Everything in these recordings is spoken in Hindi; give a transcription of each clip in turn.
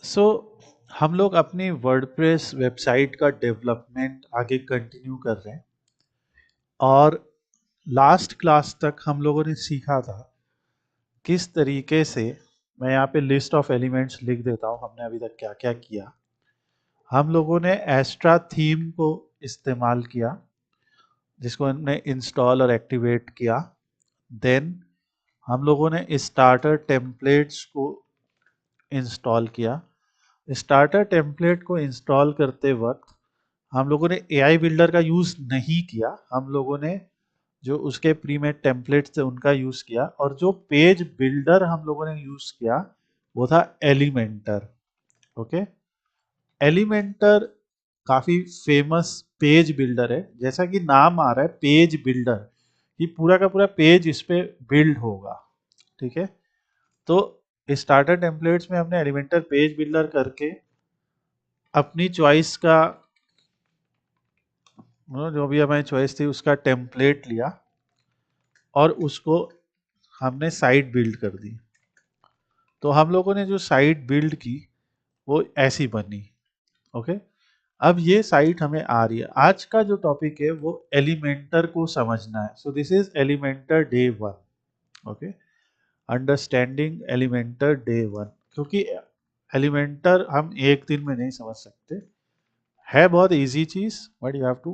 सो हम लोग अपनी वर्डप्रेस वेबसाइट का डेवलपमेंट आगे कंटिन्यू कर रहे हैं और लास्ट क्लास तक हम लोगों ने सीखा था किस तरीके से। मैं यहाँ पे लिस्ट ऑफ एलिमेंट्स लिख देता हूँ हमने अभी तक क्या क्या किया। हम लोगों ने एस्ट्रा थीम को इस्तेमाल किया जिसको हमने इंस्टॉल और एक्टिवेट किया। देन हम लोगों ने स्टार्टर टेम्पलेट्स को इंस्टॉल किया। स्टार्टर टेम्पलेट को इंस्टॉल करते वक्त हम लोगों ने एआई बिल्डर का यूज़ नहीं किया। हम लोगों ने जो उसके प्रीमेड टेम्पलेट्स थे उनका यूज़ किया और जो पेज बिल्डर हम लोगों ने यूज़ किया वो था एलिमेंटर। ओके, एलिमेंटर काफ़ी फेमस पेज बिल्डर है। जैसा कि नाम आ रहा है पेज बिल्डर, कि पूरा का पूरा पेज इस पे बिल्ड होगा। ठीक है, तो स्टार्टर टेम्पलेट्स में हमने एलिमेंटर पेज बिल्डर करके अपनी चॉइस का जो भी हमारी चॉइस थी उसका टेम्पलेट लिया और उसको हमने साइट बिल्ड कर दी। तो हम लोगों ने जो साइट बिल्ड की वो ऐसी बनी। ओके, अब ये साइट हमें आ रही है। आज का जो टॉपिक है वो एलिमेंटर को समझना है। So this is Elementor day 1। Okay, understanding Elementor day 1। क्योंकि एलिमेंटर हम एक दिन में नहीं समझ सकते, है बहुत इजी चीज, but you have to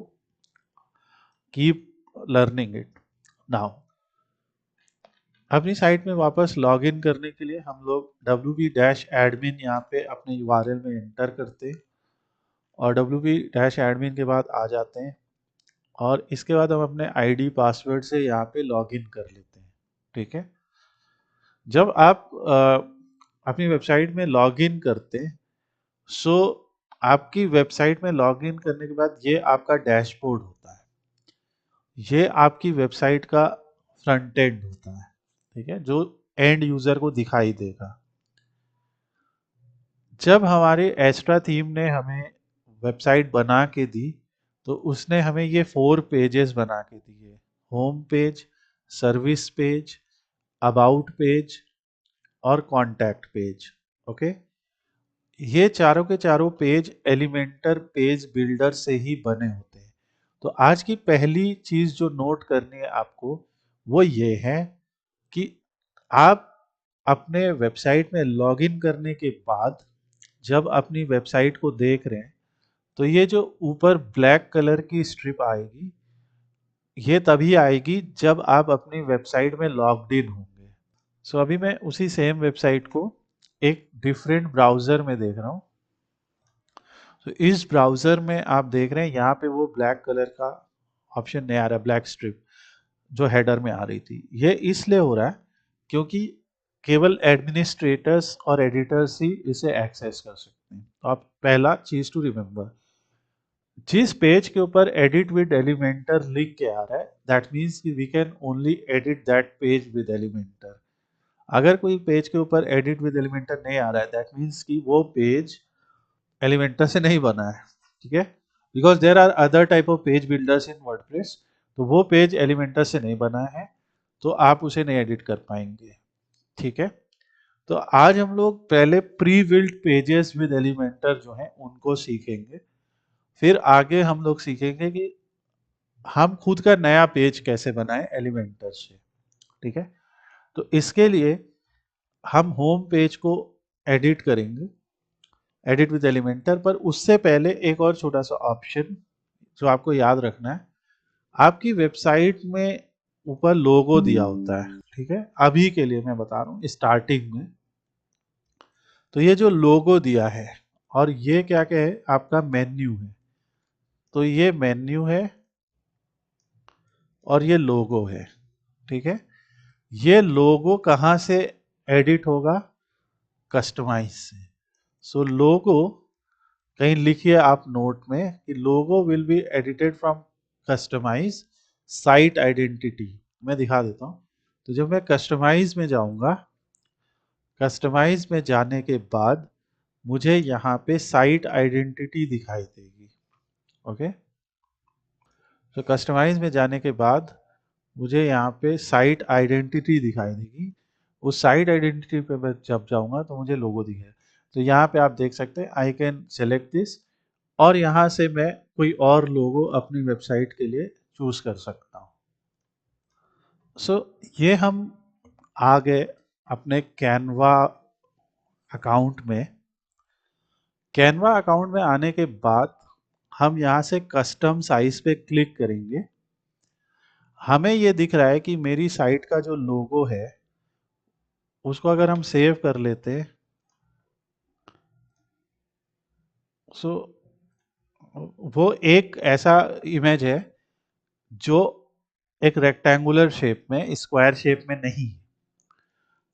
keep learning it. Now अपनी साइट में वापस लॉगिन करने के लिए हम लोग wp-admin यहाँ पे अपने URL में एंटर करते हैं और wp-admin के बाद आ जाते हैं और इसके बाद हम अपने आईडी पासवर्ड से यहाँ पे लॉगिन कर लेते हैं। ठीक है, जब आप अपनी वेबसाइट में लॉगिन करते हैं सो आपकी वेबसाइट में लॉगिन करने के बाद ये आपका डैशबोर्ड होता है। ये आपकी वेबसाइट का फ्रंट एंड होता है। ठीक है, जो एंड यूजर को दिखाई देगा। जब हमारे एस्ट्रा थीम ने हमें वेबसाइट बना के दी तो उसने हमें ये 4 पेजेस बना के दिए। Home page, service page, about page और कॉन्टैक्ट पेज। ओके, ये चारों के चारों पेज एलिमेंटर पेज बिल्डर से ही बने होते हैं। तो आज की पहली चीज जो नोट करनी है आपको वो ये है कि आप अपने वेबसाइट में लॉगिन करने के बाद जब अपनी वेबसाइट को देख रहे हैं तो ये जो ऊपर ब्लैक कलर की स्ट्रिप आएगी ये तभी आएगी जब आप अपनी वेबसाइट में लॉग्ड इन होंगे। सो अभी मैं उसी सेम वेबसाइट को एक डिफरेंट ब्राउजर में देख रहा हूँ। तो इस ब्राउजर में आप देख रहे हैं यहाँ पे वो ब्लैक कलर का ऑप्शन नहीं आ रहा, ब्लैक स्ट्रिप जो हेडर में आ रही थी। ये इसलिए हो रहा है क्योंकि केवल एडमिनिस्ट्रेटर्स और एडिटर्स ही इसे एक्सेस कर सकते हैं। तो आप पहला चीज टू रिमेंबर, जिस पेज के ऊपर एडिट विद एलिमेंटर लिख के आ रहा है दैट मीन्स कि we can only edit that page with Elementor. अगर कोई पेज के ऊपर एडिट विद एलिमेंटर नहीं आ रहा है दैट मीन्स कि वो पेज एलिमेंटर से नहीं बना है। ठीक है, because there are other type of page builders in WordPress. तो वो पेज एलिमेंटर से नहीं बना है तो आप उसे नहीं एडिट कर पाएंगे। ठीक है, तो आज हम लोग पहले pre built pages with Elementor जो हैं उनको सीखेंगे। फिर आगे हम लोग सीखेंगे कि हम खुद का नया पेज कैसे बनाएं एलिमेंटर से। ठीक है, तो इसके लिए हम होम पेज को एडिट करेंगे, एडिट विद एलिमेंटर। पर उससे पहले एक और छोटा सा ऑप्शन जो आपको याद रखना है, आपकी वेबसाइट में ऊपर लोगो दिया होता है। ठीक है, अभी के लिए मैं बता रहा हूँ स्टार्टिंग में। तो ये जो लोगो दिया है और ये क्या क्या है आपका मेन्यू है। तो ये मेन्यू है और ये लोगो है। ठीक है, ये लोगो कहाँ से एडिट होगा, कस्टमाइज से। सो लोगो कहीं लिखिए आप नोट में कि logo will be edited from customize site identity. मैं दिखा देता हूँ। तो जब मैं कस्टमाइज में जाऊंगा, कस्टमाइज में जाने के बाद मुझे यहाँ पे साइट आइडेंटिटी दिखाई देगी। ओके, तो कस्टमाइज में जाने के बाद मुझे यहाँ पे साइट आइडेंटिटी दिखाई देगी। उस साइट आइडेंटिटी पे मैं जब जाऊंगा तो मुझे लोगो दिखेगा। तो यहाँ पे आप देख सकते हैं आई कैन सेलेक्ट दिस, और यहाँ से मैं कोई और लोगो अपनी वेबसाइट के लिए चूज कर सकता हूँ। सो ये हम आ गए अपने कैनवा अकाउंट में। कैनवा अकाउंट में आने के बाद हम यहाँ से कस्टम साइज पे क्लिक करेंगे। हमें ये दिख रहा है कि मेरी साइट का जो लोगो है उसको अगर हम सेव कर लेते, सो वो एक ऐसा इमेज है जो एक रेक्टेंगुलर शेप में, स्क्वायर शेप में नहीं।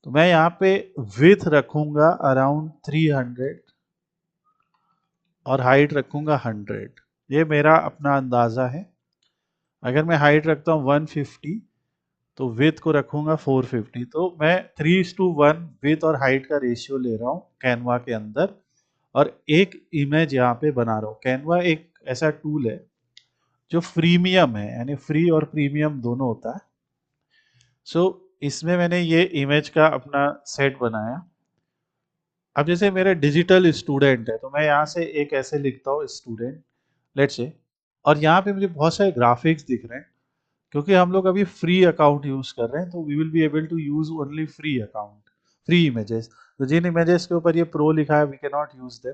तो मैं यहाँ पे विड्थ रखूंगा अराउंड 300 और हाइट रखूंगा 100। ये मेरा अपना अंदाजा है। अगर मैं हाइट रखता हूँ 150 तो विड्थ को रखूंगा 450। तो मैं 3:1 विड्थ और हाइट का रेशियो ले रहा हूँ कैनवा के अंदर, और एक इमेज यहाँ पे बना रहा हूँ। कैनवा एक ऐसा टूल है जो फ्रीमियम है, यानी फ्री और प्रीमियम दोनों होता है। सो इसमें मैंने ये इमेज का अपना सेट बनाया। अब जैसे मेरे डिजिटल स्टूडेंट है तो मैं यहाँ से एक ऐसे लिखता हूँ स्टूडेंट, लेट्स से, और यहाँ पे मुझे बहुत सारे ग्राफिक्स दिख रहे हैं क्योंकि हम लोग अभी फ्री अकाउंट यूज कर रहे हैं। तो we will be able to use only free account, free images. तो जिन इमेजेस के ऊपर ये प्रो लिखा है we can not use them.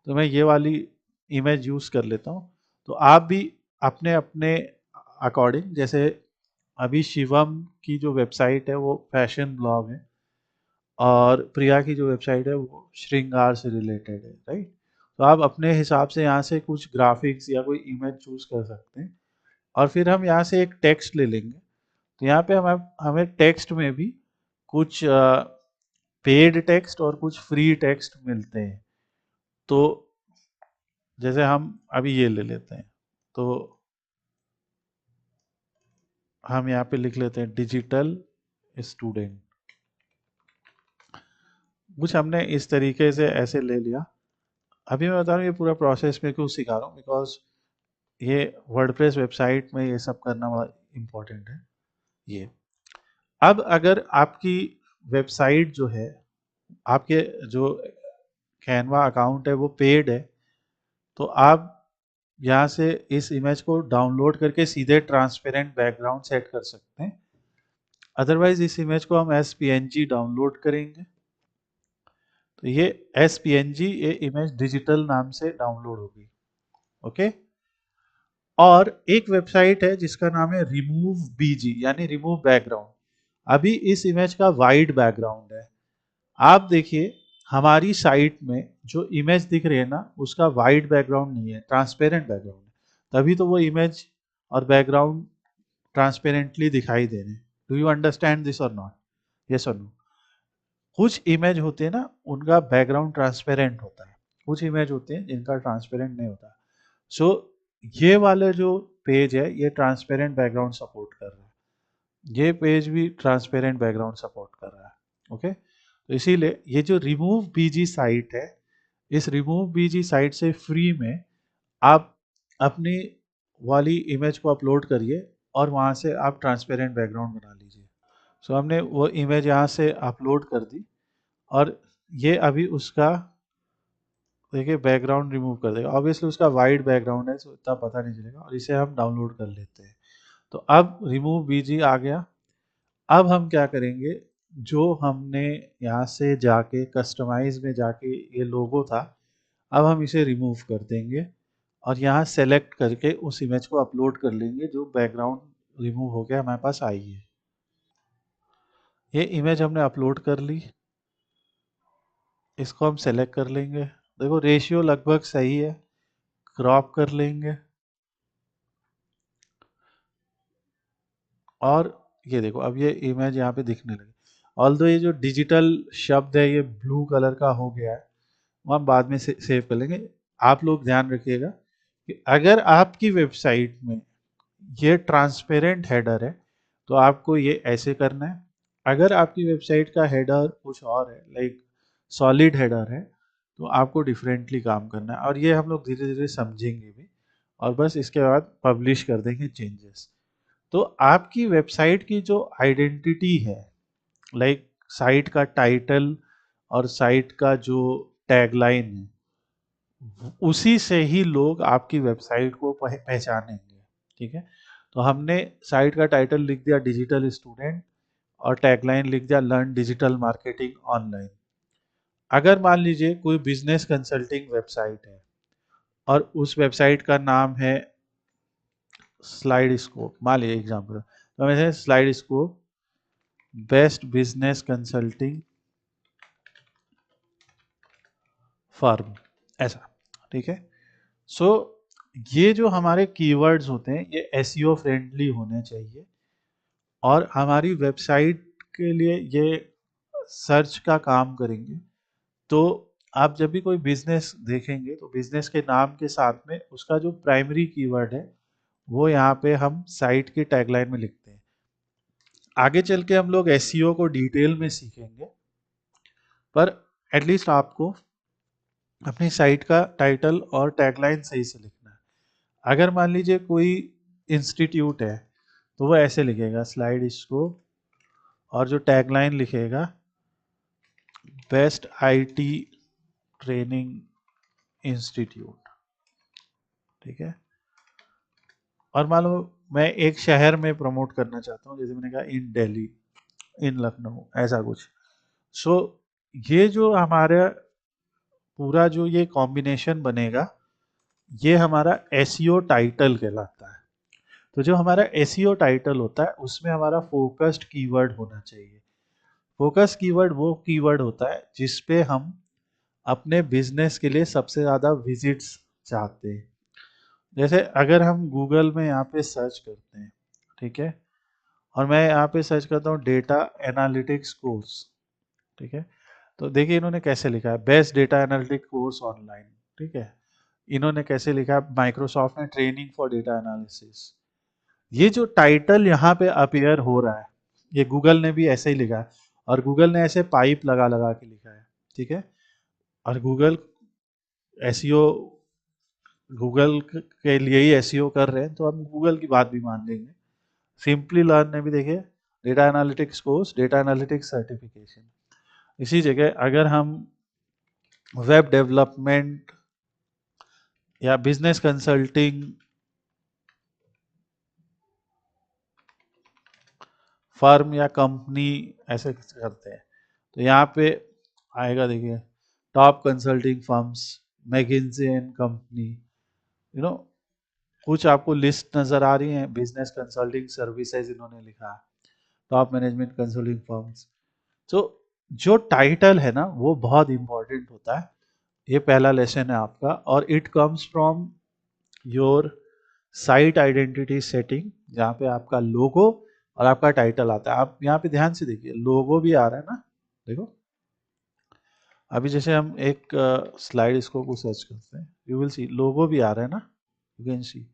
तो मैं ये वाली इमेज यूज कर लेता हूँ। तो आप भी अपने अपने अकॉर्डिंग, जैसे अभी शिवम की जो वेबसाइट है वो फैशन ब्लॉग है, और प्रिया की जो वेबसाइट है वो श्रृंगार से रिलेटेड है, राइट। तो आप अपने हिसाब से यहाँ से कुछ ग्राफिक्स या कोई इमेज चूज कर सकते हैं, और फिर हम यहाँ से एक टेक्स्ट ले लेंगे। तो यहाँ पे हमें टेक्स्ट में भी कुछ पेड टेक्स्ट और कुछ फ्री टेक्स्ट मिलते हैं। तो जैसे हम अभी ये ले लेते हैं, तो हम यहाँ पे लिख लेते हैं डिजिटल स्टूडेंट। कुछ हमने इस तरीके से ऐसे ले लिया। अभी मैं बता रहा हूँ ये पूरा प्रोसेस में क्यों सिखा रहा हूँ, बिकॉज ये वर्डप्रेस वेबसाइट में ये सब करना बड़ा इम्पोर्टेंट है। ये अब अगर आपकी वेबसाइट जो है, आपके जो कैनवा अकाउंट है वो पेड है, तो आप यहाँ से इस इमेज को डाउनलोड करके सीधे ट्रांसपेरेंट बैकग्राउंड सेट कर सकते हैं। अदरवाइज इस इमेज को हम एस डाउनलोड करेंगे। तो ये एस ये इमेज डिजिटल नाम से डाउनलोड होगी। ओके। और एक वेबसाइट है जिसका नाम है रिमूव बीजी, यानी रिमूव बैकग्राउंड। अभी इस इमेज का वाइड बैकग्राउंड है। आप देखिए हमारी साइट में जो इमेज दिख रही है ना उसका वाइड बैकग्राउंड नहीं है, ट्रांसपेरेंट बैकग्राउंड है। तभी तो वो इमेज और बैकग्राउंड ट्रांसपेरेंटली दिखाई दे रहे हैं। डू यू अंडरस्टैंड दिस और नॉट? यस और नो? कुछ इमेज होते हैं ना उनका बैकग्राउंड ट्रांसपेरेंट होता है, कुछ इमेज होते हैं जिनका ट्रांसपेरेंट नहीं होता। सो ये वाला जो पेज है ये ट्रांसपेरेंट बैकग्राउंड सपोर्ट कर रहा है, ये पेज भी ट्रांसपेरेंट बैकग्राउंड सपोर्ट कर रहा है। ओके। तो इसीलिए ये जो रिमूव बीजी साइट है, इस रिमूव बीजी साइट से फ्री में आप अपनी वाली इमेज को अपलोड करिए और वहाँ से आप ट्रांसपेरेंट बैकग्राउंड बना लीजिए। सो हमने वो इमेज यहाँ से अपलोड कर दी, और ये अभी उसका देखिए बैकग्राउंड रिमूव कर देगा। ऑब्वियसली उसका वाइड बैकग्राउंड है तो इतना पता नहीं चलेगा, और इसे हम डाउनलोड कर लेते हैं। तो अब रिमूव बीजी आ गया। अब हम क्या करेंगे, जो हमने यहाँ से जाके कस्टमाइज में जाके ये लोगो था, अब हम इसे रिमूव कर देंगे और यहाँ सेलेक्ट करके उस इमेज को अपलोड कर लेंगे जो बैकग्राउंड रिमूव हो गया हमारे पास आई है। ये इमेज हमने अपलोड कर ली, इसको हम सेलेक्ट कर लेंगे। देखो रेशियो लगभग सही है, क्रॉप कर लेंगे, और ये देखो अब ये इमेज यहाँ पे दिखने लगी। ऑल्दो ये जो डिजिटल शब्द है ये ब्लू कलर का हो गया है, वो हम बाद में सेव कर लेंगे। आप लोग ध्यान रखिएगा कि अगर आपकी वेबसाइट में ये ट्रांसपेरेंट हेडर है तो आपको ये ऐसे करना है। अगर आपकी वेबसाइट का हेडर कुछ और है, लाइक सॉलिड हेडर है, तो आपको डिफरेंटली काम करना है, और ये हम लोग धीरे धीरे समझेंगे भी। और बस इसके बाद पब्लिश कर देंगे चेंजेस। तो आपकी वेबसाइट की जो आइडेंटिटी है, लाइक साइट का टाइटल और साइट का जो टैगलाइन है, उसी से ही लोग आपकी वेबसाइट को पहचानेंगे। ठीक है, तो हमने साइट का टाइटल लिख दिया डिजिटल स्टूडेंट और टैगलाइन लिख दिया लर्न डिजिटल मार्केटिंग ऑनलाइन। अगर मान लीजिए कोई बिजनेस कंसल्टिंग वेबसाइट है और उस वेबसाइट का नाम है स्लाइड स्कोप, मान लीजिए एग्जाम्पल, तो मैं slide scope best business consulting firm, ऐसा। ठीक है, सो ये जो हमारे कीवर्ड्स होते हैं ये एसईओ फ्रेंडली होने चाहिए और हमारी वेबसाइट के लिए ये सर्च का काम करेंगे। तो आप जब भी कोई बिजनेस देखेंगे तो बिजनेस के नाम के साथ में उसका जो प्राइमरी कीवर्ड है वो यहाँ पे हम साइट की टैगलाइन में लिखते हैं। आगे चल के हम लोग एसईओ को डिटेल में सीखेंगे, पर एटलीस्ट आपको अपनी साइट का टाइटल और टैगलाइन सही से लिखना है। अगर मान लीजिए कोई इंस्टीट्यूट है तो वो ऐसे लिखेगा स्लाइड इसको, और जो टैगलाइन लिखेगा बेस्ट आईटी ट्रेनिंग इंस्टीट्यूट। ठीक है, और मान लो मैं एक शहर में प्रमोट करना चाहता हूँ, जैसे मैंने कहा इन दिल्ली, इन लखनऊ, ऐसा कुछ। सो ये जो हमारा पूरा जो ये कॉम्बिनेशन बनेगा ये हमारा एसईओ टाइटल कहलाता है। तो जो हमारा एसईओ टाइटल होता है उसमें हमारा फोकस्ड कीवर्ड होना चाहिए। फोकस कीवर्ड वो कीवर्ड होता है जिस पे हम अपने बिजनेस के लिए सबसे ज़्यादा विजिट्स चाहते हैं। जैसे अगर हम गूगल में यहाँ पे सर्च करते हैं, ठीक है, और मैं यहाँ पे सर्च करता हूँ डेटा एनालिटिक्स कोर्स। ठीक है, तो देखिए इन्होंने कैसे लिखा है best data analytics course online. ठीक है, इन्होंने कैसे लिखा है माइक्रोसॉफ्ट ने ट्रेनिंग फॉर डेटा एनालिसिस। ये जो टाइटल यहाँ पे अपीयर हो रहा है ये गूगल ने भी ऐसे ही लिखा है, और गूगल ने ऐसे पाइप लगा लगा के लिखा है। ठीक है, और गूगल एसईओ गूगल के लिए ही एसईओ कर रहे हैं तो हम गूगल की बात भी मान लेंगे। सिंपली लर्न ने भी देखे data analytics course, data analytics certification. इसी जगह अगर हम वेब डेवलपमेंट या बिजनेस कंसल्टिंग फर्म या कंपनी ऐसे करते हैं तो यहाँ पे आएगा, देखिए top consulting firms, McKinsey and company, you know, कुछ आपको लिस्ट नजर आ रही है बिजनेस कंसल्टिंग सर्विसेज इन्होंने लिखा है, टॉप मैनेजमेंट कंसल्टिंग फर्म्स। तो जो टाइटल है ना वो बहुत इंपॉर्टेंट होता है। ये पहला लेसन है आपका, और it comes from your site identity setting, जहाँ पे आपका लोगो और आपका टाइटल आता है। आप यहाँ पे ध्यान से देखिए लोगो भी आ रहा है ना, देखो अभी जैसे हम एक स्लाइड इसको को सर्च करते हैं यू विल सी लोगो भी आ रहा है ना, यू कैन सी।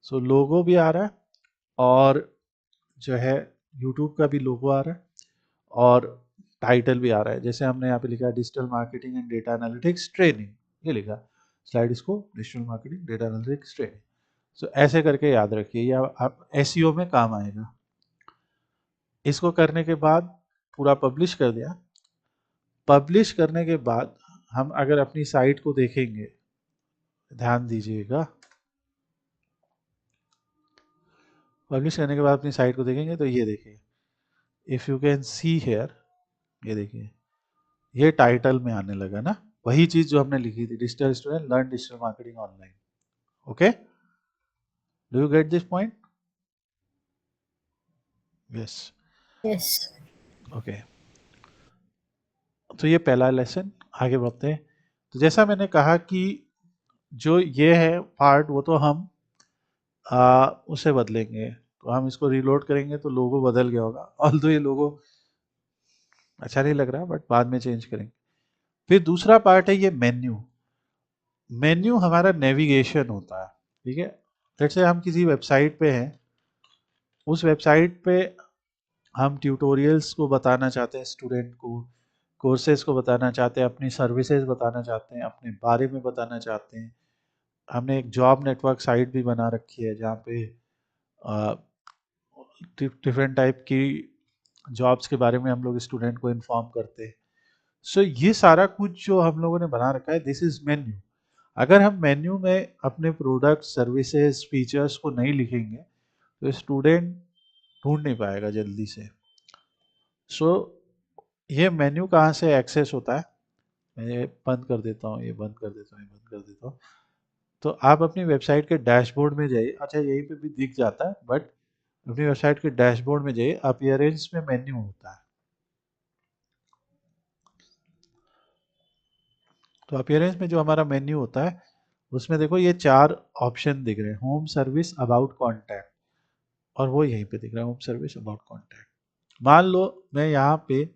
सो लोगो भी आ रहा है और जो है यूट्यूब का भी लोगो आ रहा है और टाइटल भी आ रहा है। जैसे हमने यहाँ पे लिखा है digital marketing and data analytics training, ये लिखा स्लाइड इसको digital marketing data analytics training. So ऐसे करके याद रखिए, या आप एसईओ में काम आएगा। इसको करने के बाद पूरा पब्लिश कर दिया। पब्लिश करने के बाद हम अगर अपनी साइट को देखेंगे, ध्यान दीजिएगा, पब्लिश करने के बाद अपनी साइट को देखेंगे तो ये देखिए if you can see here, ये देखिए ये टाइटल में आने लगा ना, वही चीज जो हमने लिखी थी digital student learn digital marketing online. Okay, do you get this point? Yes, yes. Okay. तो ये पहला लेसन, आगे बढ़ते हैं। तो जैसा मैंने कहा कि जो ये है पार्ट वो तो हम उसे बदलेंगे, तो हम इसको रीलोड करेंगे तो लोगो बदल गया होगा, ऑल तो ये लोगो अच्छा नहीं लग रहा बट बाद में चेंज करेंगे। फिर दूसरा पार्ट है ये मेन्यू। मेन्यू हमारा नेविगेशन होता है। ठीक है, जैसे हम किसी वेबसाइट पे हैं, उस वेबसाइट पे हम ट्यूटोरियल्स को बताना चाहते हैं स्टूडेंट को, कोर्सेज को बताना चाहते हैं, अपनी सर्विसेज बताना चाहते हैं, अपने बारे में बताना चाहते हैं। हमने एक जॉब नेटवर्क साइट भी बना रखी है जहाँ पे डिफरेंट टाइप की जॉब्स के बारे में हम लोग स्टूडेंट को इन्फॉर्म करते हैं। सो ये सारा कुछ जो हम लोगों ने बना रखा है, दिस इज मेन्यू। अगर हम मेन्यू में अपने प्रोडक्ट, सर्विसेज, फीचर्स को नहीं लिखेंगे तो स्टूडेंट ढूंढ नहीं पाएगा जल्दी से। सो ये मेन्यू कहाँ से एक्सेस होता है, मैं ये बंद कर देता हूँ, ये बंद कर देता हूँ, ये बंद कर देता हूँ। तो आप अपनी वेबसाइट के डैशबोर्ड में जाइए, अच्छा यहीं पे भी दिख जाता है, बट अपनी वेबसाइट के डैशबोर्ड में जाइए, अपीयरेंस में मेन्यू होता है। तो अपीयरेंस में जो हमारा मेन्यू होता है उसमें देखो ये 4 ऑप्शन दिख रहे हैं, होम, सर्विस, अबाउट, कॉन्टैक्ट, और वो यहीं पे दिख रहा है, होम, सर्विस, अबाउट, कॉन्टैक्ट। मान लो मैं यहाँ पे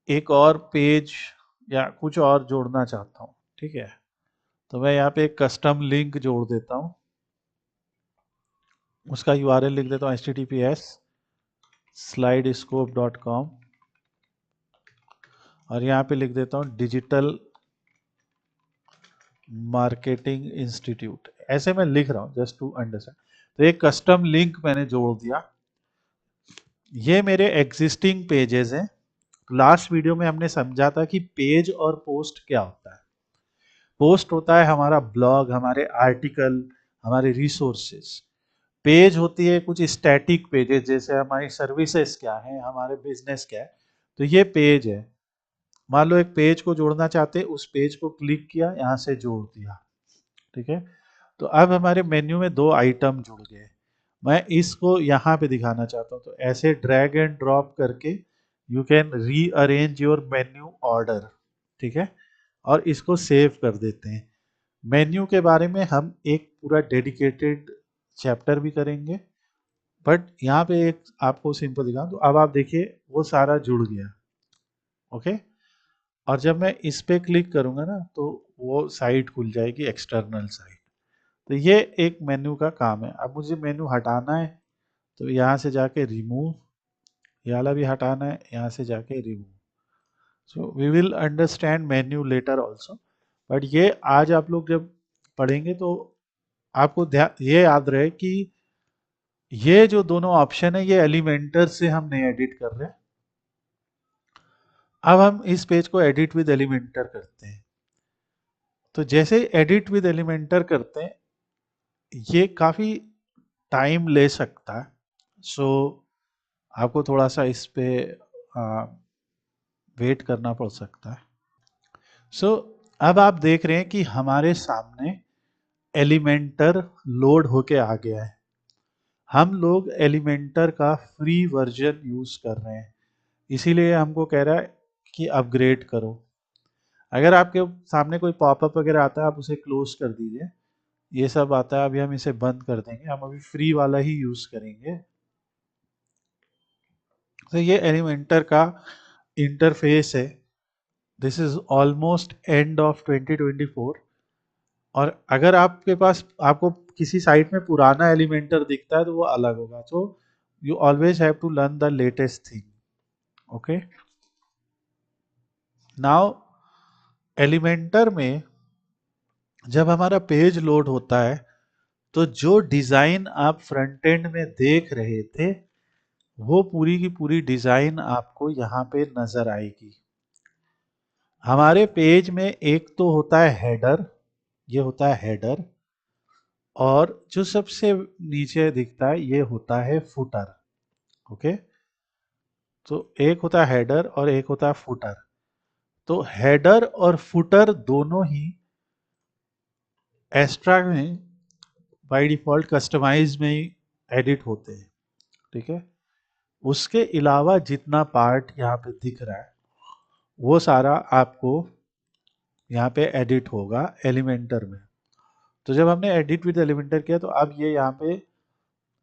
एक और पेज या कुछ और जोड़ना चाहता हूँ, ठीक है, तो मैं यहाँ पे एक कस्टम लिंक जोड़ देता हूँ, उसका यूआरएल लिख देता हूँ https://slidescope.com, और यहाँ पे लिख देता हूँ डिजिटल मार्केटिंग इंस्टीट्यूट, ऐसे मैं लिख रहा हूँ जस्ट टू अंडरस्टैंड। तो एक कस्टम लिंक मैंने जोड़ दिया। ये मेरे एग्जिस्टिंग पेजेस हैं। लास्ट वीडियो में हमने समझा था कि पेज और पोस्ट क्या होता है। पोस्ट होता है हमारा ब्लॉग, हमारे आर्टिकल, हमारे रिसोर्सेज। पेज होती है कुछ स्टैटिक पेजेस, जैसे हमारी सर्विसेज क्या है, हमारे बिजनेस क्या है, तो ये पेज है। मान लो एक पेज को जोड़ना चाहते हैं, उस पेज को क्लिक किया, यहाँ से जोड़ दिया, ठीक है। तो अब हमारे मेन्यू में 2 आइटम जुड़ गए। मैं इसको यहाँ पे दिखाना चाहता हूँ, तो ऐसे ड्रैग एंड ड्रॉप करके you can rearrange your menu order, ठीक है, और इसको सेव कर देते हैं। मेन्यू के बारे में हम एक पूरा डेडिकेटेड चैप्टर भी करेंगे, बट यहाँ पे एक आपको सिंपल दिखा, तो अब आप देखिए वो सारा जुड़ गया, ओके। और जब मैं इस पे क्लिक करूंगा ना तो वो साइट खुल जाएगी, एक्सटर्नल साइट। तो ये एक मेन्यू का काम है। अब मुझे मेन्यू हटाना है, तो यहाँ से जाके रिमूव, ये वाला भी हटाना है, यहाँ से जाके remove. So we will understand menu later also, but ये आज आप लोग जब पढ़ेंगे तो आपको ध्यान ये याद रहे कि ये जो दोनों ऑप्शन है ये एलिमेंटर से हम नहीं एडिट कर रहे हैं। अब हम इस पेज को एडिट विद एलिमेंटर करते हैं। तो जैसे एडिट विद एलिमेंटर करते हैं, ये काफ़ी टाइम ले सकता है। सो आपको थोड़ा सा इस पे वेट करना पड़ सकता है। सो अब आप देख रहे हैं कि हमारे सामने एलिमेंटर लोड होके आ गया है। हम लोग एलिमेंटर का फ्री वर्जन यूज कर रहे हैं, इसीलिए हमको कह रहा है कि अपग्रेड करो। अगर आपके सामने कोई पॉपअप वगैरह आता है, आप उसे क्लोज कर दीजिए। ये सब आता है, अभी हम इसे बंद कर देंगे, हम अभी फ्री वाला ही यूज करेंगे। तो ये एलिमेंटर का इंटरफेस है। This is almost end of 2024। और अगर आपके पास आपको किसी साइट में पुराना एलिमेंटर दिखता है तो वो अलग होगा। So you always have to learn the latest thing, okay. Now Elementor में जब हमारा पेज लोड होता है तो जो डिजाइन आप फ्रंट एंड में देख रहे थे वो पूरी की पूरी डिजाइन आपको यहाँ पे नजर आएगी। हमारे पेज में एक तो होता है हेडर, ये होता है हेडर, और जो सबसे नीचे दिखता है ये होता है फुटर, ओके। तो एक होता है हेडर और एक होता है फुटर। तो हेडर और फुटर दोनों ही एक्स्ट्रा में बाय डिफॉल्ट कस्टमाइज में ही एडिट होते हैं, ठीक है। उसके अलावा जितना पार्ट यहाँ पे दिख रहा है वो सारा आपको यहाँ पे एडिट होगा एलिमेंटर में। तो जब हमने एडिट विद एलिमेंटर किया तो अब ये यहाँ पे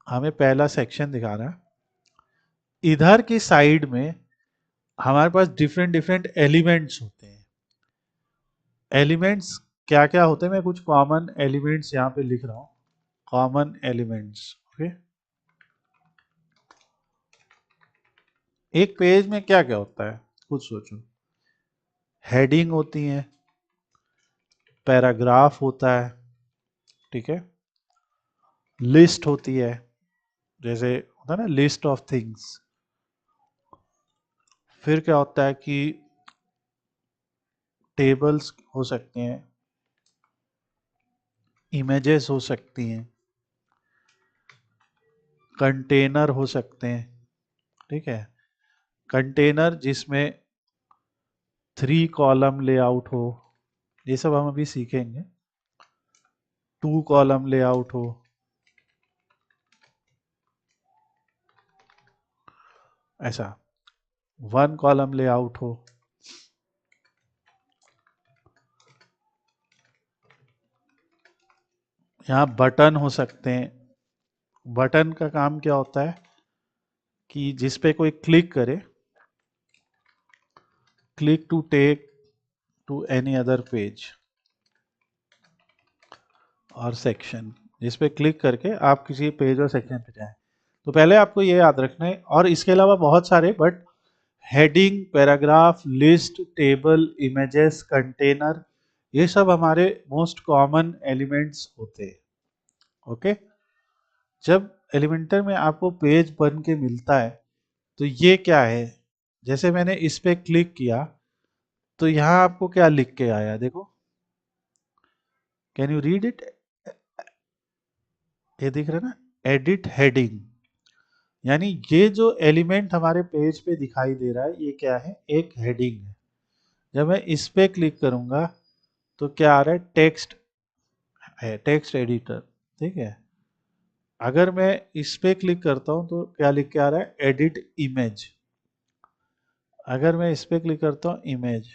हमें पहला सेक्शन दिखा रहा है। इधर की साइड में हमारे पास डिफरेंट डिफरेंट एलिमेंट्स होते हैं। एलिमेंट्स क्या क्या होते हैं, मैं कुछ कॉमन एलिमेंट्स यहाँ पे लिख रहा हूँ। Common elements, okay. एक पेज में क्या क्या होता है, कुछ सोचो। हेडिंग होती है, पैराग्राफ होता है, ठीक है, लिस्ट होती है, जैसे होता है ना लिस्ट ऑफ थिंग्स, फिर क्या होता है कि टेबल्स हो सकते हैं, इमेजेस हो सकती हैं, कंटेनर हो सकते हैं। ठीक है, कंटेनर जिसमें 3 कॉलम लेआउट हो, ये सब हम अभी सीखेंगे। 2 कॉलम लेआउट हो, ऐसा 1 कॉलम लेआउट हो, यहाँ बटन हो सकते हैं। बटन का काम क्या होता है कि जिस पे कोई क्लिक करे, click to take to any other page और सेक्शन, जिस पे क्लिक करके आप किसी पेज और सेक्शन पे जाएं। तो पहले आपको ये याद रखना है, और इसके अलावा बहुत सारे, but heading, paragraph, list, table, images, container, ये सब हमारे मोस्ट कॉमन एलिमेंट्स होते हैं। ओके, जब एलिमेंटर में आपको पेज बन के मिलता है तो ये क्या है, जैसे मैंने इस पे क्लिक किया तो यहाँ आपको क्या लिख के आया, देखो, कैन यू रीड इट? ये दिख रहा है ना, एडिट हेडिंग। यानी ये जो एलिमेंट हमारे पेज पे दिखाई दे रहा है, ये क्या है, एक हेडिंग है। जब मैं इस पे क्लिक करूंगा तो क्या आ रहा है, टेक्स्ट है, टेक्स्ट एडिटर। ठीक है, अगर मैं इस पे क्लिक करता हूं तो क्या लिख के आ रहा है, एडिट इमेज। अगर मैं इस पे क्लिक करता हूं, इमेज।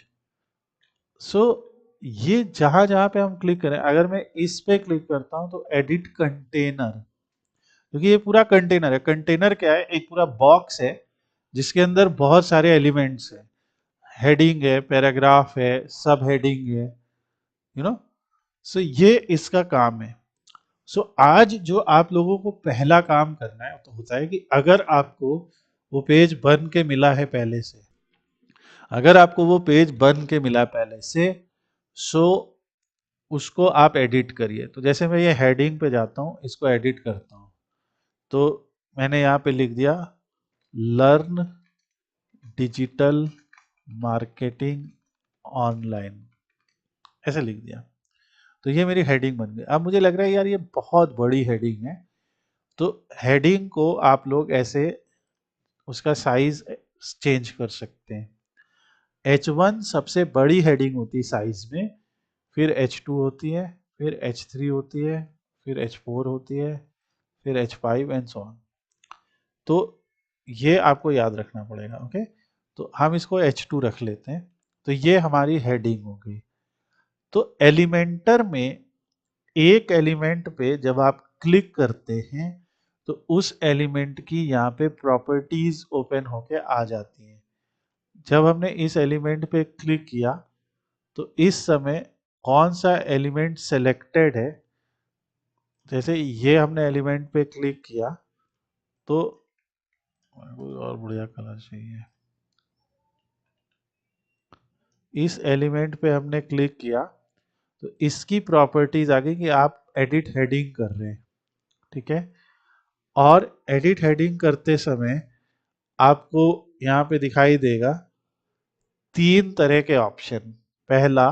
सो ये जहां जहां पे हम क्लिक करें, अगर मैं इस पे क्लिक करता हूं तो एडिट कंटेनर, क्योंकि ये पूरा कंटेनर है। कंटेनर क्या है, एक पूरा बॉक्स है जिसके अंदर बहुत सारे एलिमेंट्स हैं। हेडिंग है, पैराग्राफ है, सब हेडिंग है, यू नो। सो ये इसका काम है। सो आज जो आप लोगों को पहला काम करना है तो होता है कि अगर आपको वो पेज बन के मिला है पहले से, अगर आपको वो पेज बन के मिला पहले से, सो उसको आप एडिट करिए। तो जैसे मैं ये हेडिंग पे जाता हूँ, इसको एडिट करता हूँ, तो मैंने यहाँ पे लिख दिया लर्न डिजिटल मार्केटिंग ऑनलाइन, ऐसे लिख दिया। तो ये मेरी हेडिंग बन गई। अब मुझे लग रहा है यार ये बहुत बड़ी हेडिंग है, तो हेडिंग को आप लोग ऐसे उसका साइज चेंज कर सकते हैं। H1 सबसे बड़ी हेडिंग होती है साइज में, फिर H2 होती है, फिर H3 होती है, फिर H4 होती है, फिर H5 एंड सो ऑन। तो ये आपको याद रखना पड़ेगा। ओके, तो हम इसको H2 रख लेते हैं। तो ये हमारी हेडिंग हो गई। तो एलिमेंटर में एक एलिमेंट पे जब आप क्लिक करते हैं तो उस एलिमेंट की यहाँ पे प्रॉपर्टीज ओपन होके आ जाती हैं। जब हमने इस एलिमेंट पे क्लिक किया तो इस समय कौन सा एलिमेंट सेलेक्टेड है, जैसे ये हमने एलिमेंट पे क्लिक किया तो कोई और बढ़िया कलर चाहिए, इस एलिमेंट पे हमने क्लिक किया तो इसकी प्रॉपर्टीज आ गई कि आप एडिट हेडिंग कर रहे हैं। ठीक है, और एडिट हेडिंग करते समय आपको यहाँ पे दिखाई देगा 3 तरह के ऑप्शन। पहला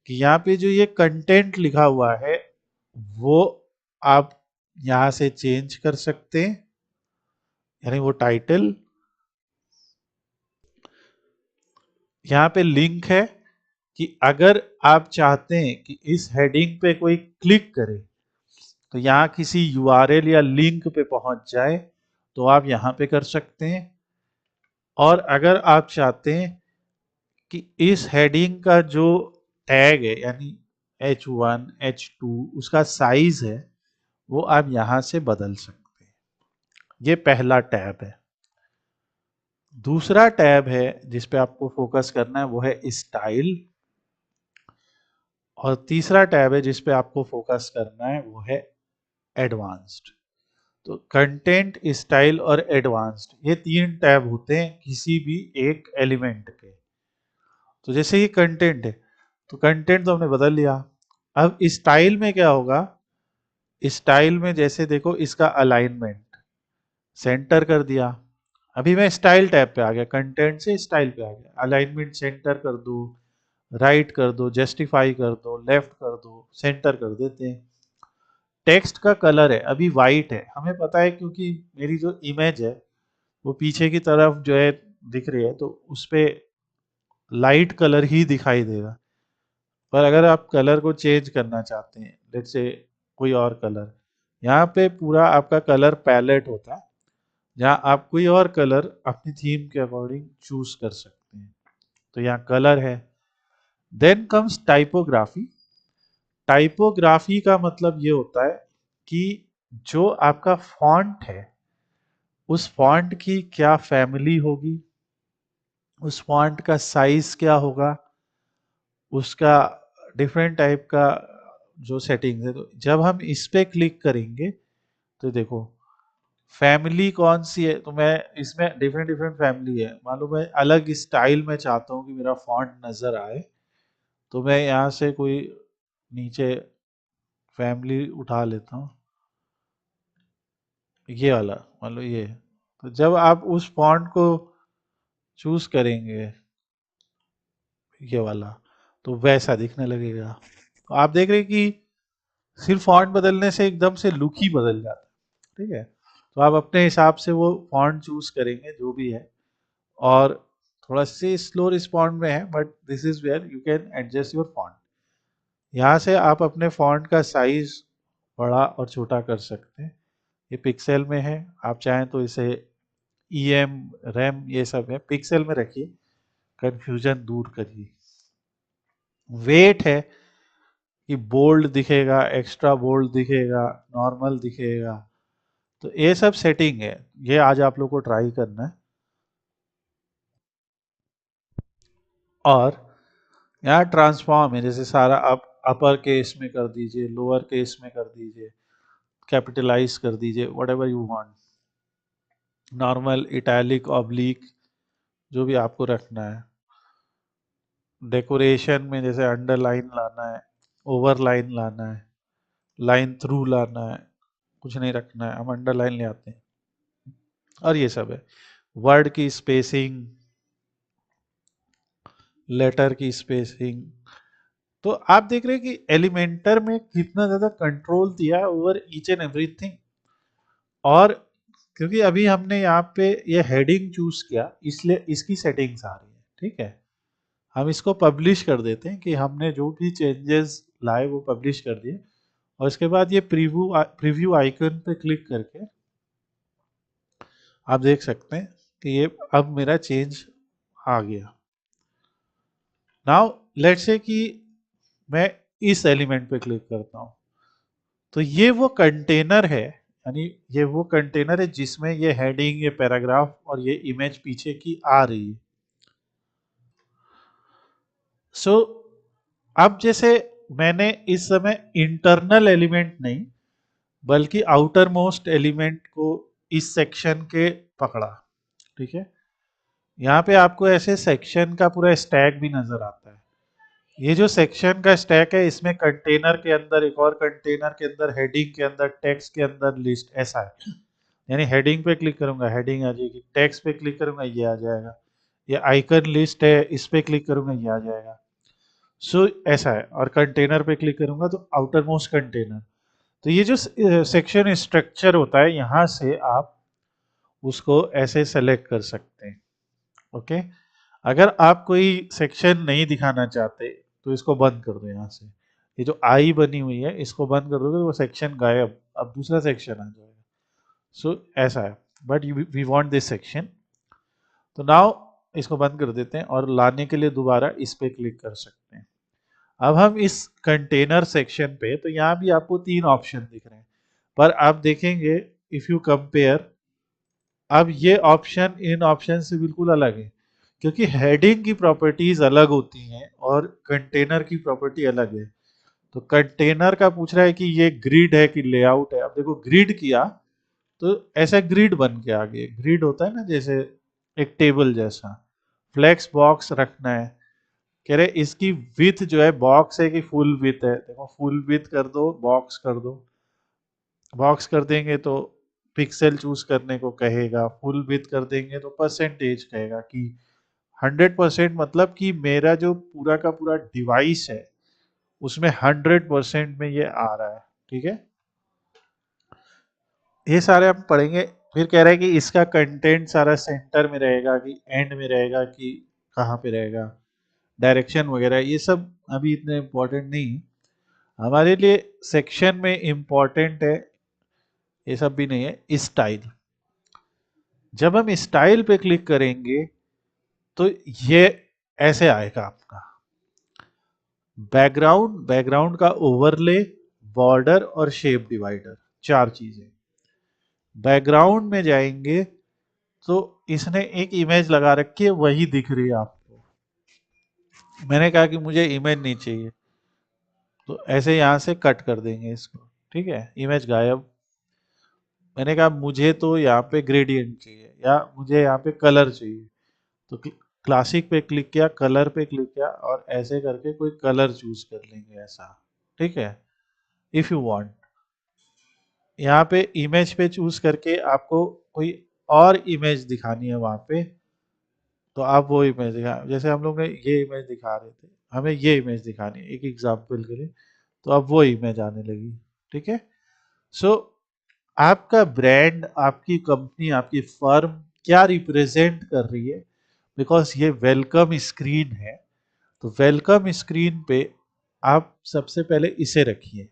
कि यहाँ पे जो ये कंटेंट लिखा हुआ है वो आप यहाँ से चेंज कर सकते हैं, यानी वो टाइटल। यहाँ पे लिंक है कि अगर आप चाहते हैं कि इस हेडिंग पे कोई क्लिक करे तो यहाँ किसी यूआरएल या लिंक पे पहुंच जाए, तो आप यहाँ पे कर सकते हैं। और अगर आप चाहते हैं कि इस हेडिंग का जो टैग है, यानी H1 H2 उसका साइज है, वो आप यहां से बदल सकते हैं। ये पहला टैब है। दूसरा टैब है जिस पे आपको फोकस करना है, वो है स्टाइल। और तीसरा टैब है जिस पे आपको फोकस करना है, वो है एडवांस्ड। तो कंटेंट, स्टाइल और एडवांस्ड, ये 3 टैब होते हैं किसी भी एक एलिमेंट के। तो जैसे ये कंटेंट है, तो कंटेंट तो हमने बदल लिया। अब स्टाइल में क्या होगा, स्टाइल में जैसे देखो इसका अलाइनमेंट सेंटर कर दिया, अभी मैं स्टाइल टैब पे आ गया, कंटेंट से स्टाइल पे आ गया, अलाइनमेंट सेंटर कर दो, राइट कर दो, जस्टिफाई कर दो, लेफ्ट कर दो, सेंटर कर देते हैं। टेक्स्ट का कलर है अभी वाइट है, हमें पता है क्योंकि मेरी जो इमेज है वो पीछे की तरफ जो है दिख रही है, तो उस पे लाइट कलर ही दिखाई देगा। पर अगर आप कलर को चेंज करना चाहते हैं, लेट्स से कोई और कलर, यहाँ पे पूरा आपका कलर पैलेट होता है, जहाँ आप कोई और कलर अपनी थीम के अकॉर्डिंग चूज कर सकते हैं। तो यहाँ कलर है। Then comes typography. टाइपोग्राफी का मतलब ये होता है कि जो आपका फॉन्ट है उस फॉन्ट की क्या फैमिली होगी, उस फॉन्ट का साइज क्या होगा, उसका डिफरेंट टाइप का जो सेटिंग्स है। तो जब हम इस पे क्लिक करेंगे तो देखो फैमिली कौन सी है, तो मैं इसमें डिफरेंट डिफरेंट फैमिली है। मान लो मैं अलग स्टाइल में चाहता हूँ कि मेरा फॉन्ट नजर आए, तो मैं यहाँ से कोई नीचे फैमिली उठा लेता हूँ, ये वाला मान लो ये। तो जब आप उस फॉन्ट को चूज करेंगे, ये वाला, तो वैसा दिखने लगेगा। तो आप देख रहे हैं कि सिर्फ फॉन्ट बदलने से एकदम से लुक ही बदल जाता है। ठीक है, तो आप अपने हिसाब से वो फॉन्ट चूज करेंगे जो भी है, और थोड़ा से स्लो रिस्पॉन्ड में है, but this is where you can adjust your font. यहाँ से आप अपने फॉन्ट का साइज बड़ा और छोटा कर सकते हैं। ये पिक्सल में है, आप चाहें तो इसे ईएम रैम ये सब है, पिक्सल में रखिए, कंफ्यूजन दूर करिए। वेट है कि बोल्ड दिखेगा, एक्स्ट्रा बोल्ड दिखेगा, नॉर्मल दिखेगा। तो ये सब सेटिंग है, ये आज आप लोग को ट्राई करना है। और यहाँ ट्रांसफॉर्म है, जैसे सारा आप अपर केस में कर दीजिए, लोअर केस में कर दीजिए, कैपिटलाइज कर दीजिए, what ever you want, normal, italic, oblique, जो भी आपको रखना है। डेकोरेशन में जैसे अंडरलाइन लाना है, ओवरलाइन लाना है, लाइन थ्रू लाना है, कुछ नहीं रखना है, हम अंडरलाइन ले आते हैं। और ये सब है, वर्ड की स्पेसिंग, लेटर की स्पेसिंग। तो आप देख रहे हैं कि एलिमेंटर में कितना ज्यादा कंट्रोल दिया है ओवर ईच एंड एवरीथिंग। और क्योंकि अभी हमने यहाँ पे ये हेडिंग चूज किया, इसलिए इसकी सेटिंग्स आ रही है। ठीक है, हम इसको पब्लिश कर देते हैं कि हमने जो भी चेंजेस लाए वो पब्लिश कर दिए, और इसके बाद ये प्रीव्यू आइकन पे क्लिक करके आप देख सकते हैं कि ये अब मेरा चेंज आ गया। नाउ लेट्स से कि मैं इस एलिमेंट पे क्लिक करता हूं, तो ये वो कंटेनर है, यानी ये वो कंटेनर है जिसमें ये हेडिंग, ये पैराग्राफ और ये इमेज पीछे की आ रही है। सो अब जैसे मैंने इस समय इंटरनल एलिमेंट नहीं बल्कि आउटर मोस्ट एलिमेंट को इस सेक्शन के पकड़ा। ठीक है, यहाँ पे आपको ऐसे सेक्शन का पूरा स्टैक भी नजर आता है। ये जो सेक्शन का स्टैक है, इसमें कंटेनर के अंदर एक और कंटेनर के अंदर, हेडिंग के अंदर, टेक्स्ट के अंदर, लिस्ट, ऐसा है। यानी हेडिंग पे क्लिक करूंगा हेडिंग आ जाएगी, टेक्स्ट पे क्लिक करूंगा ये आ जाएगा, ये आइकन लिस्ट है इस पे क्लिक करूंगा ये आ जाएगा। सो ऐसा है, और कंटेनर पे क्लिक करूंगा तो आउटर मोस्ट कंटेनर। तो ये जो सेक्शन स्ट्रक्चर होता है, यहाँ से आप उसको ऐसे सेलेक्ट कर सकते हैं। ओके, अगर आप कोई सेक्शन नहीं दिखाना चाहते तो इसको बंद कर दो यहाँ से। ये जो आई बनी हुई है इसको बंद कर दोगे तो वो सेक्शन गायब, अब दूसरा सेक्शन आ जाएगा। सो ऐसा है, but we want this section. तो नाउ इसको बंद कर देते हैं और लाने के लिए दोबारा इस पे क्लिक कर सकते हैं। अब हम इस कंटेनर सेक्शन पे, तो यहाँ भी आपको तीन ऑप्शन दिख रहे हैं, पर आप देखेंगे इफ यू कंपेयर, अब ये ऑप्शन इन ऑप्शन से बिल्कुल अलग है, क्योंकि हेडिंग की प्रॉपर्टीज अलग होती हैं और कंटेनर की प्रॉपर्टी अलग है। तो कंटेनर का पूछ रहा है कि ये ग्रिड है कि लेआउट है। अब देखो ग्रिड किया तो ऐसा ग्रिड बन के आ गया, ग्रिड होता है ना जैसे एक टेबल जैसा। फ्लेक्स बॉक्स रखना है, कह रहे इसकी विथ जो है बॉक्स है कि फुल विथ है, देखो फुल विथ कर दो, बॉक्स कर दो। बॉक्स कर देंगे तो पिक्सल चूज करने को कहेगा, फुल विड्थ कर देंगे तो परसेंटेज कहेगा कि 100% मतलब कि मेरा जो पूरा का पूरा डिवाइस है उसमें 100% में ये आ रहा है। ठीक है, ये सारे हम पढ़ेंगे। फिर कह रहा है कि इसका कंटेंट सारा सेंटर में रहेगा कि एंड में रहेगा कि कहाँ पे रहेगा, डायरेक्शन वगैरह ये सब अभी इतने इम्पोर्टेंट नहीं है हमारे लिए। सेक्शन में इम्पोर्टेंट है, ये सब भी नहीं है, स्टाइल। जब हम स्टाइल पे क्लिक करेंगे तो ये ऐसे आएगा आपका बैकग्राउंड, बैकग्राउंड का ओवरले, बॉर्डर और शेप डिवाइडर, चार चीजें। बैकग्राउंड में जाएंगे तो इसने एक इमेज लगा रखी है, वही दिख रही है आपको। मैंने कहा कि मुझे इमेज नहीं चाहिए, तो ऐसे यहां से कट कर देंगे इसको। ठीक है, इमेज गायब। मैंने कहा मुझे तो यहाँ पे ग्रेडियंट चाहिए या मुझे यहाँ पे कलर चाहिए, तो क्लासिक पे क्लिक किया, कलर पे क्लिक किया और ऐसे करके कोई कलर चूज कर लेंगे ऐसा। ठीक है, इफ यू वांट यहाँ पे इमेज पे चूज करके आपको कोई और इमेज दिखानी है वहां पे, तो आप वो इमेज दिखा, जैसे हम लोग ने ये इमेज दिखा रहे थे, हमें ये इमेज दिखानी है एक एग्जाम्पल के लिए, तो अब वो इमेज आने लगी। ठीक है, सो आपका ब्रांड, आपकी कंपनी, आपकी फर्म क्या रिप्रेजेंट कर रही है, बिकॉज ये वेलकम स्क्रीन है, तो वेलकम स्क्रीन पे आप सबसे पहले इसे रखिए।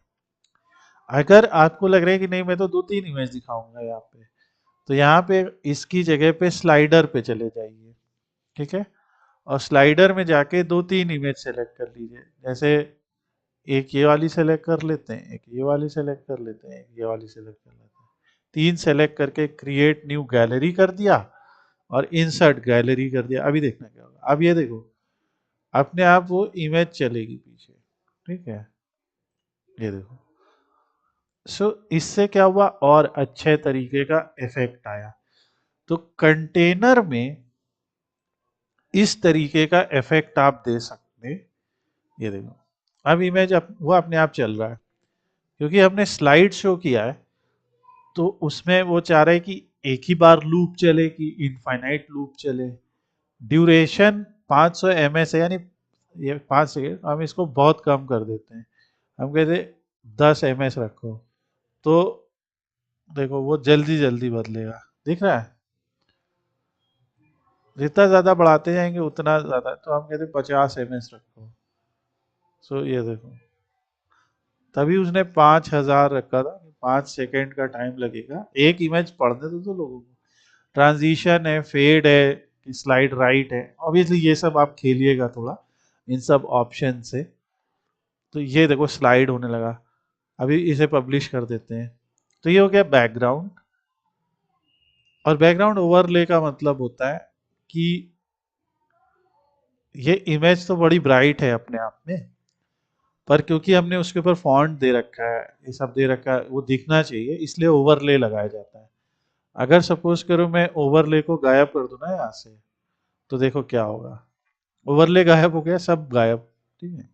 अगर आपको लग रहा है कि नहीं मैं तो दो तीन इमेज दिखाऊंगा यहाँ पे, तो यहाँ पे इसकी जगह पे स्लाइडर पे चले जाइए। ठीक है, और स्लाइडर में जाके दो तीन इमेज सेलेक्ट कर लीजिए। जैसे एक ये वाली सेलेक्ट कर लेते हैं, एक ये वाली सेलेक्ट कर लेते हैं, एक ये वाली सेलेक्ट कर लेते हैं। तीन सेलेक्ट करके क्रिएट न्यू गैलरी कर दिया और इंसर्ट गैलरी कर दिया। अभी देखना क्या होगा, अब ये देखो अपने आप वो इमेज चलेगी पीछे। ठीक है, ये देखो। सो इससे क्या हुआ, और अच्छे तरीके का इफेक्ट आया। तो कंटेनर में इस तरीके का इफेक्ट आप दे सकते हैं। ये देखो, अब इमेज वो अपने आप चल रहा है, क्योंकि हमने स्लाइड शो किया है, तो उसमें वो चाह रहे हैं कि एक ही बार लूप चले कि इनफाइनाइट लूप चले। ड्यूरेशन 500 ms है, यानी ये 5 सेकेंड, हम इसको बहुत कम कर देते हैं। हम कहते हैं 10 ms रखो, तो देखो वो जल्दी जल्दी बदलेगा, दिख रहा है। जितना ज्यादा बढ़ाते जाएंगे उतना ज्यादा, तो हम कहते हैं 50 ms रखो। सो ये देखो, तभी उसने 5000 रखा था, 5 सेकेंड का टाइम लगेगा, एक इमेज पढ़ने तो लोगों को। ट्रांजिशन है, फेड है, स्लाइड राइट है, ऑब्वियसली ये सब आप खेलिएगा थोड़ा इन सब ऑप्शन से। तो ये देखो स्लाइड होने लगा। अभी इसे पब्लिश कर देते हैं। तो ये हो गया बैकग्राउंड। और बैकग्राउंड ओवरले का मतलब होता है कि ये इमेज तो बड़ी ब्राइट है अपने आप में, पर क्योंकि हमने उसके ऊपर फॉन्ट दे रखा है, ये सब दे रखा है, वो दिखना चाहिए, इसलिए ओवरले लगाया जाता है। अगर सपोज करो मैं ओवरले को गायब कर दूं ना यहाँ से, तो देखो क्या होगा, ओवरले गायब हो गया, सब गायब। ठीक है,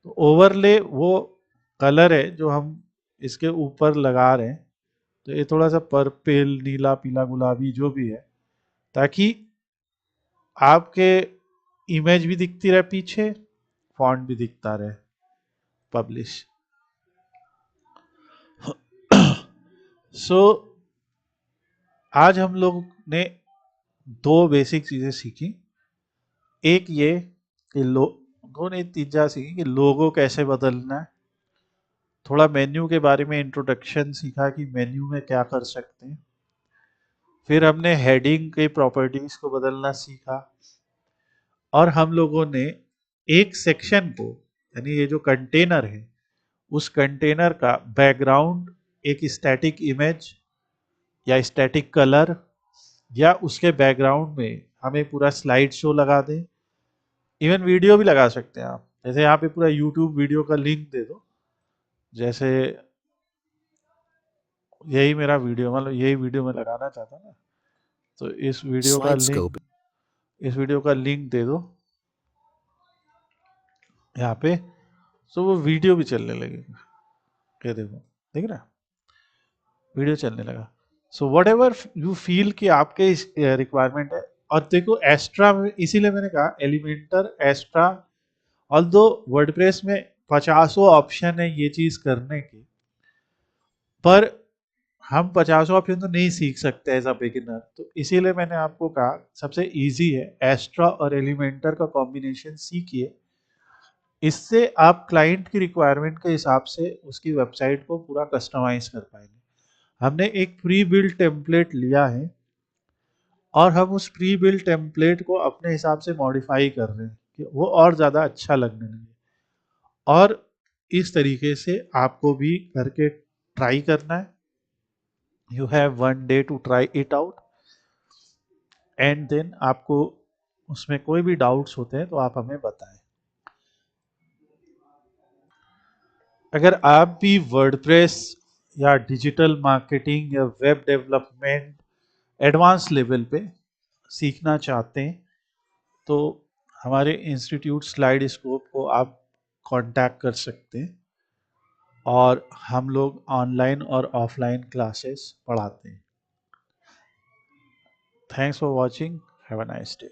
तो ओवरले वो कलर है जो हम इसके ऊपर लगा रहे हैं, तो ये थोड़ा सा पर्पल, नीला, पीला, गुलाबी जो भी है, ताकि आपके इमेज भी दिखती रहे पीछे, फॉन्ट भी दिखता रहे। पब्लिश। सो आज हम लोग ने दो बेसिक चीजें सीखी। एक ये कि दो नहीं तीन चार सीखी कि लोगो कैसे बदलना है। थोड़ा मेन्यू के बारे में इंट्रोडक्शन सीखा कि मेन्यू में क्या कर सकते हैं। फिर हमने हेडिंग के प्रॉपर्टीज को बदलना सीखा। और हम लोगों ने एक सेक्शन को, यानी ये जो कंटेनर है, उस कंटेनर का बैकग्राउंड एक स्टैटिक इमेज या स्टैटिक कलर, या उसके बैकग्राउंड में हमें पूरा स्लाइड शो लगा दें। इवन वीडियो भी लगा सकते हैं आप, जैसे यहाँ पे पूरा यूट्यूब वीडियो का लिंक दे दो। जैसे यही मेरा वीडियो, मतलब यही वीडियो मैं लगाना चाहता ना, तो इस वीडियो का लिंक दे दो यहाँ पे, तो वो वीडियो भी चलने लगेगा। ये देखो, देख रहा है? वीडियो चलने लगा। So what ever you feel कि आपके रिक्वायरमेंट है। और देखो एक्स्ट्रा में, इसीलिए मैंने कहा एलिमेंटर एक्स्ट्रा, ऑल्दो वर्डप्रेस में पचासों ऑप्शन है ये चीज करने के, पर हम पचासों ऑप्शन तो नहीं सीख सकते एज अ बिगिनर। तो इसीलिए मैंने आपको कहा सबसे इजी है एस्ट्रा और एलिमेंटर का कॉम्बिनेशन सीखिए। इससे आप क्लाइंट की रिक्वायरमेंट के हिसाब से उसकी वेबसाइट को पूरा कस्टमाइज कर पाएंगे। हमने एक प्री बिल्ड टेम्पलेट लिया है और हम उस प्री बिल्ड टेम्पलेट को अपने हिसाब से मॉडिफाई कर रहे हैं कि वो और ज़्यादा अच्छा लगने लगे। और इस तरीके से आपको भी करके ट्राई करना है। You have 1 day to try it out, and then आपको उसमें कोई भी डाउट्स होते हैं तो आप हमें बताएं। अगर आप भी वर्डप्रेस या डिजिटल मार्केटिंग या वेब डेवलपमेंट एडवांस लेवल पे सीखना चाहते हैं तो हमारे इंस्टीट्यूट स्लाइड स्कोप को आप कांटेक्ट कर सकते हैं, और हम लोग ऑनलाइन और ऑफलाइन क्लासेस पढ़ाते हैं। Thanks for watching, have a nice day.